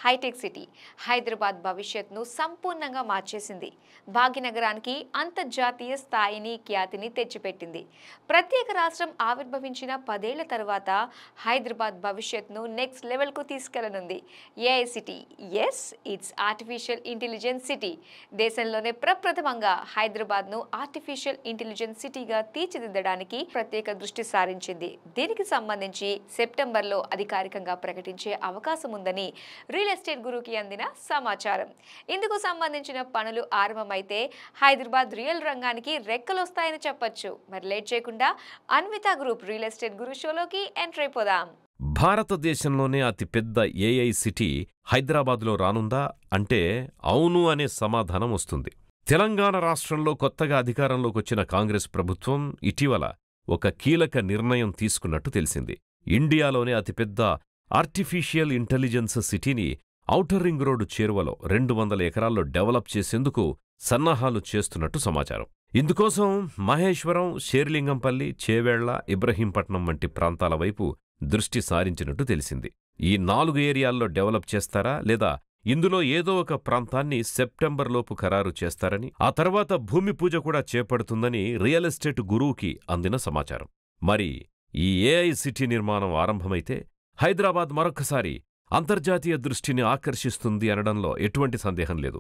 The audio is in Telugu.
హైటెక్ సిటీ హైదరాబాద్ భవిష్యత్తును సంపూర్ణంగా మార్చేసింది. భాగ్యనగరానికి అంతర్జాతీయ స్థాయిని ఖ్యాతిని తెచ్చిపెట్టింది. ప్రత్యేక రాష్ట్రం ఆవిర్భవించిన 10 ఏళ్ల తర్వాత హైదరాబాద్ భవిష్యత్తును నెక్స్ట్ లెవెల్కు తీసుకెళ్లనుంది. AI city, yes, it's artificial intelligence city. దేశంలోనే ప్రప్రథమంగా హైదరాబాద్ను ఆర్టిఫిషియల్ ఇంటెలిజెన్స్ సిటీగా తీర్చిదిద్దడానికి ప్రత్యేక దృష్టి సారించింది. దీనికి సంబంధించి సెప్టెంబర్లో అధికారికంగా ప్రకటించే అవకాశం ఉందని రియల్ ఎస్టేట్ గురుకి అందిన సమాచారం. ఇందుకు సంబంధించిన పనులు ఆరంభమైతే హైదరాబాద్ రియల్ రంగానికి రెక్కలొస్తాయని చెప్పొచ్చు. మరి లేట్ చేయకుండా అన్విత గ్రూప్ రియల్ ఎస్టేట్ గురు షోలోకి ఎంటర్ అయిపోదాం. భారతదేశంలోనే అతిపెద్ద ఏఐ సిటీ హైదరాబాద్లో రానుందా అంటే అవును అనే సమాధానం వస్తుంది. తెలంగాణ రాష్ట్రంలో కొత్తగా అధికారంలోకొచ్చిన కాంగ్రెస్ ప్రభుత్వం ఇటీవల ఒక కీలక నిర్ణయం తీసుకున్నట్టు తెలిసింది. ఇండియాలోనే అతిపెద్ద ఆర్టిఫిషియల్ ఇంటెలిజెన్స్ సిటీని ఔటర్ రింగ్ రోడ్డు చేరువలో 200 ఎకరాల్లో డెవలప్ చేసేందుకు సన్నాహాలు చేస్తున్నట్టు సమాచారం. ఇందుకోసం మహేశ్వరం, శేర్లింగంపల్లి, చేవెళ్ల, ఇబ్రహీంపట్నం వంటి ప్రాంతాల వైపు దృష్టి సారించినట్టు తెలిసింది. ఈ 4 ఏరియాల్లో డెవలప్ చేస్తారా లేదా ఇందులో ఏదో ఒక ప్రాంతాన్ని సెప్టెంబర్లోపు ఖరారు చేస్తారని, ఆ తర్వాత భూమి పూజ కూడా చేపడుతుందని రియల్ ఎస్టేట్ గురువుకి అందిన సమాచారం. మరి ఈ ఏఐ సిటీ నిర్మాణం ఆరంభమైతే హైదరాబాద్ మరొక్కసారి అంతర్జాతీయ దృష్టిని ఆకర్షిస్తుంది అనడంలో ఎటువంటి సందేహం లేదు.